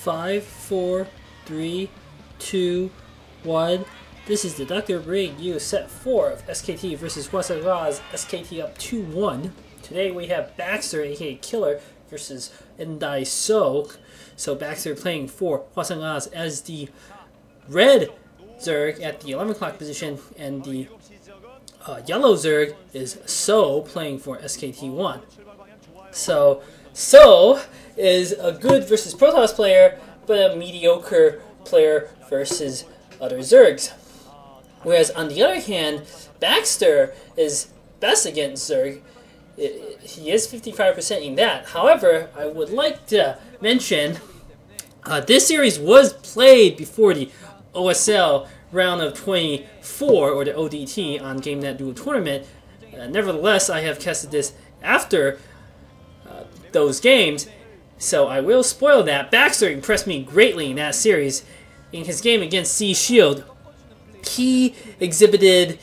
5, 4, 3, 2, 1. This is Deducter bringing you set 4 of SKT versus Hwaseung Oz. SKT up 2-1. Today we have Baxter, aka Killer, versus soO. So Baxter playing for Hwaseung Oz as the red Zerg at the 11 o'clock position, and the yellow Zerg is soO playing for SKT1. So soO is a good versus Protoss player, but a mediocre player versus other Zergs. Whereas on the other hand, Baxter is best against Zerg. He is 55% in that. However, I would like to mention this series was played before the OSL round of 24, or the ODT, on GameNet Duel Tournament. Nevertheless, I have casted this after those games, so I will spoil that. Baxter impressed me greatly in that series. In his game against Sea Shield, he exhibited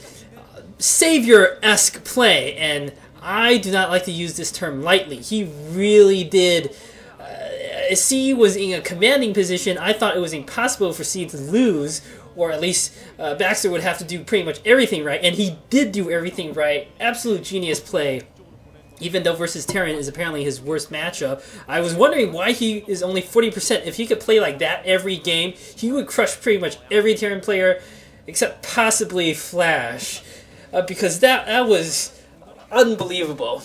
savior-esque play, and I do not like to use this term lightly. He really did. C was in a commanding position. I thought it was impossible for C to lose, or at least Baxter would have to do pretty much everything right, and he did do everything right. Absolute genius play, even though versus Terran is apparently his worst matchup. I was wondering why he is only 40%. If he could play like that every game, he would crush pretty much every Terran player, except possibly Flash, because that was unbelievable.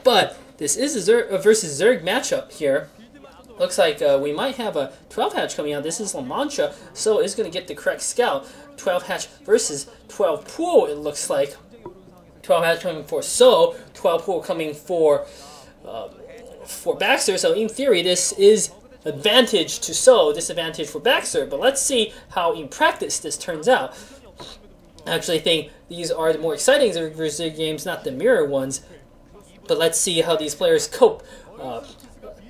But this is a versus Zerg matchup here. Looks like we might have a 12 hatch coming out. This is Mancha, so it's going to get the correct scout. 12 hatch versus 12 pool, it looks like. 12 hatch coming for soO, 12 pool coming for Baxter. So in theory, this is advantage to soO, disadvantage for Baxter. But let's see how in practice this turns out. I actually think these are the more exciting Zerg versus Zerg games, not the mirror ones. But let's see how these players cope.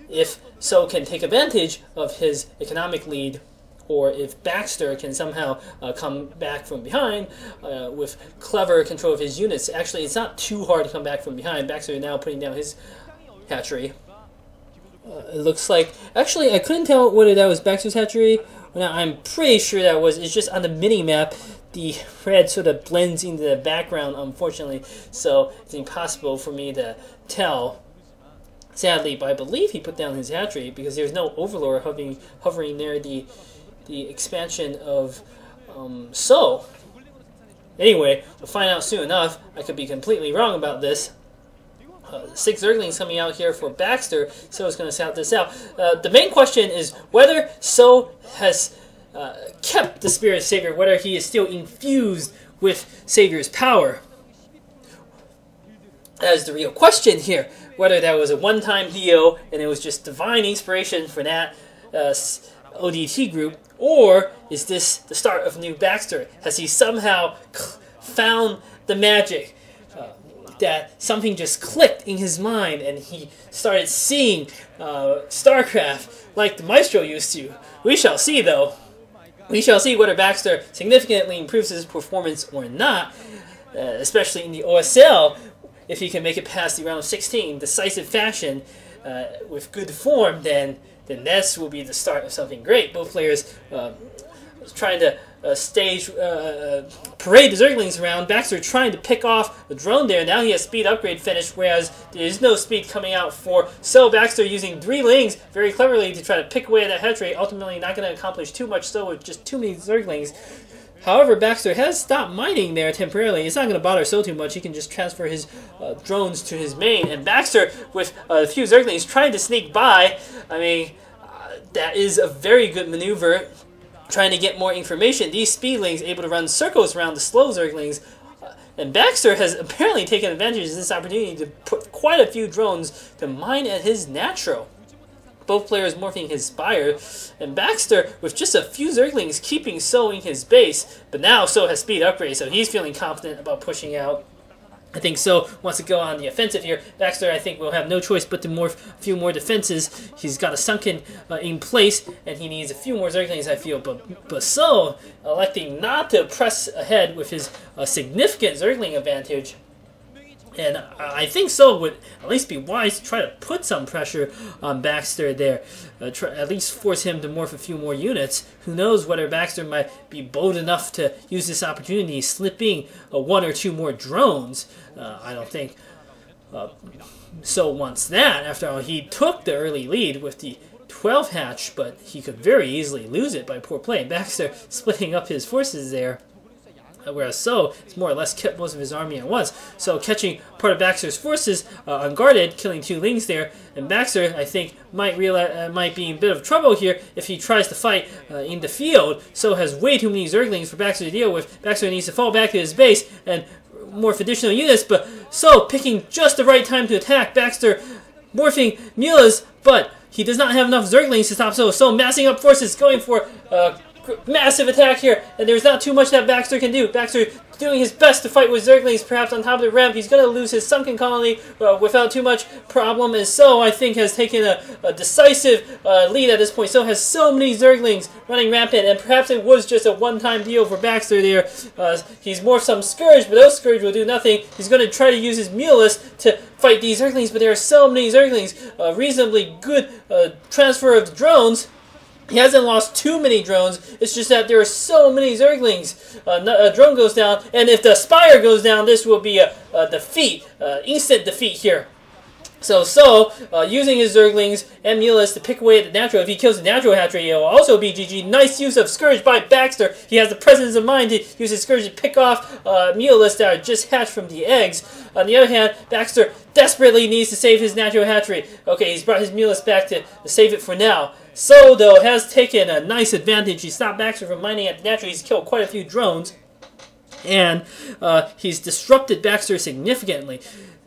If soO can take advantage of his economic lead, or if Baxter can somehow come back from behind with clever control of his units. Actually, it's not too hard to come back from behind. Baxter is now putting down his hatchery. It looks like... Actually, I couldn't tell whether that was Baxter's hatchery. Now, I'm pretty sure that was. It's just on the mini-map, the red sort of blends into the background, unfortunately. So it's impossible for me to tell, sadly. But I believe he put down his hatchery, because there's no Overlord hovering near the expansion of soO. Anyway, we'll find out soon enough. I could be completely wrong about this. 6 Zerglings coming out here for Baxter, so it's going to sound this out. The main question is whether soO has kept the Spirit of Savior, whether he is still infused with Savior's power. That is the real question here. Whether that was a one-time deal and it was just divine inspiration for that ODT group, or is this the start of new Baxter? Has he somehow found the magic? That something just clicked in his mind and he started seeing StarCraft like the Maestro used to. We shall see, though. We shall see whether Baxter significantly improves his performance or not, especially in the OSL. If he can make it past the round of 16, decisive fashion, with good form, then this will be the start of something great. Both players trying to parade the Zerglings around. Baxter trying to pick off the drone there. Now he has speed upgrade finished, whereas there is no speed coming out for soO. Baxter using 3 lings very cleverly to try to pick away at that hatch rate. Ultimately not going to accomplish too much soO with just too many Zerglings. However, Baxter has stopped mining there temporarily. It's not going to bother soO too much. He can just transfer his drones to his main. And Baxter, with a few Zerglings trying to sneak by, I mean, that is a very good maneuver, trying to get more information. These speedlings able to run circles around the slow Zerglings. And Baxter has apparently taken advantage of this opportunity to put quite a few drones to mine at his natural. Both players morphing his Spire, and Baxter with just a few Zerglings keeping soO in his base, but now soO has speed upgrade, so he's feeling confident about pushing out. I think soO wants to go on the offensive here. Baxter, I think, will have no choice but to morph a few more defenses. He's got a sunken in place, and he needs a few more Zerglings, I feel. But soO electing not to press ahead with his significant Zergling advantage And I think so would at least be wise to try to put some pressure on Baxter there. At least force him to morph a few more units. Who knows whether Baxter might be bold enough to use this opportunity, slipping one or two more drones. I don't think SoO wants that. After all, he took the early lead with the 12 hatch, but he could very easily lose it by poor play. Baxter splitting up his forces there. Whereas SoO has more or less kept most of his army at once. So catching part of Baxter's forces unguarded, killing 2 Lings there, and Baxter, I think, might be in a bit of trouble here if he tries to fight in the field. SoO has way too many Zerglings for Baxter to deal with. Baxter needs to fall back to his base and morph additional units, but SoO picking just the right time to attack. Baxter morphing Mulas, but he does not have enough Zerglings to stop SoO. SoO massing up forces, going for massive attack here, and there's not too much that Baxter can do. Baxter doing his best to fight with Zerglings, perhaps on top of the ramp. He's going to lose his sunken colony without too much problem, and SoO, I think, has taken a decisive lead at this point. SoO has so many Zerglings running rampant, and perhaps it was just a one-time deal for Baxter there. He's morphed some Scourge, but those Scourge will do nothing. He's going to try to use his Mulus to fight these Zerglings, but there are so many Zerglings. Reasonably good transfer of drones. He hasn't lost too many drones, it's just that there are so many Zerglings. A drone goes down, and if the Spire goes down, this will be a defeat, instant defeat here. So SoO, using his Zerglings and Mulus to pick away at the natural. If he kills the natural hatchery, it will also be GG. Nice use of Scourge by Baxter. He has the presence of mind to use his Scourge to pick off Mulus that are just hatched from the eggs. On the other hand, Baxter desperately needs to save his natural hatchery. Okay, he's brought his Mulus back to save it for now. SoO, though, has taken a nice advantage. He stopped Baxter from mining at the natural. He's killed quite a few drones. And he's disrupted Baxter significantly.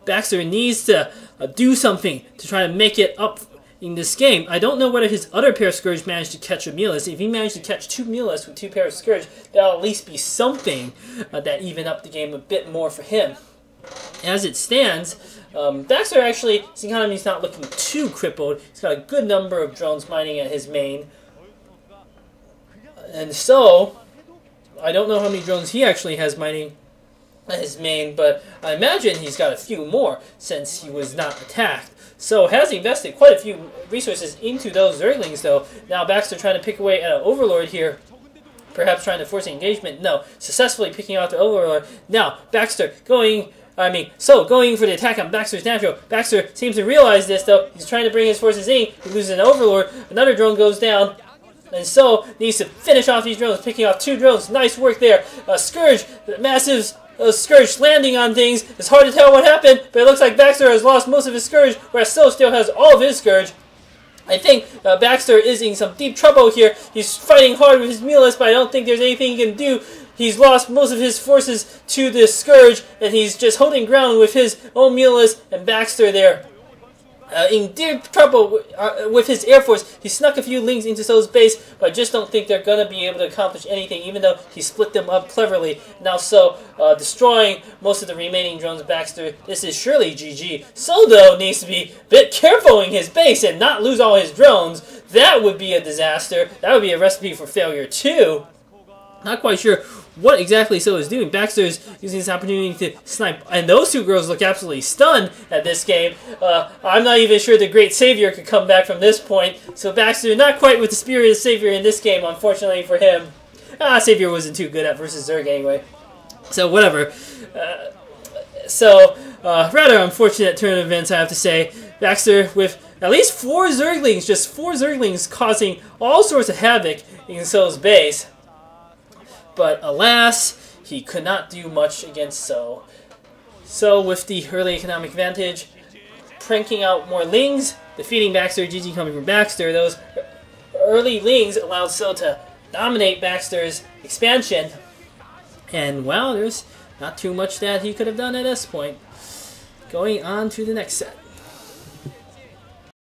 Baxter needs to do something to try to make it up in this game. I don't know whether his other pair of Scourge managed to catch a Mulus. If he managed to catch 2 Mulus with 2 pairs of Scourge, that'll at least be something that even up the game a bit more for him. As it stands, Baxter actually, his economy's not looking too crippled. He's got a good number of drones mining at his main. And SoO, I don't know how many drones he actually has mining at his main, but I imagine he's got a few more since he was not attacked. SoO has invested quite a few resources into those Zerglings, though. Now Baxter trying to pick away at an Overlord here. Perhaps trying to force engagement. No, successfully picking out the Overlord. Now Baxter SoO going for the attack on Baxter's natural. Baxter seems to realize this, though. He's trying to bring his forces in. He loses an Overlord. Another drone goes down. And SoO needs to finish off these drones, picking off 2 drones. Nice work there. Scourge, massive Scourge landing on things. It's hard to tell what happened, but it looks like Baxter has lost most of his Scourge, whereas SoO still has all of his Scourge. I think Baxter is in some deep trouble here. He's fighting hard with his Mulus, but I don't think there's anything he can do. He's lost most of his forces to this Scourge, and he's just holding ground with his own Mulus and Baxter there. In deep trouble with his Air Force. He snuck a few Lings into SoO's base, but I just don't think they're going to be able to accomplish anything, even though he split them up cleverly. Now SoO destroying most of the remaining drones of Baxter. This is surely GG. SoO, though, needs to be a bit careful in his base and not lose all his drones. That would be a disaster. That would be a recipe for failure, too. Not quite sure what exactly SoO is doing. Baxter's using this opportunity to snipe, and those 2 girls look absolutely stunned at this game. I'm not even sure the Great Savior could come back from this point, so Baxter not quite with the spirit of Savior in this game, unfortunately for him. Savior wasn't too good at versus Zerg anyway. So whatever. Rather unfortunate turn of events, I have to say. Baxter with at least 4 Zerglings, just 4 Zerglings causing all sorts of havoc in SoO's base. But alas, he could not do much against SoO. SoO with the early economic advantage, pranking out more Lings, defeating Baxter, GG coming from Baxter. Those early Lings allowed SoO to dominate Baxter's expansion. And well, there's not too much that he could have done at this point. Going on to the next set.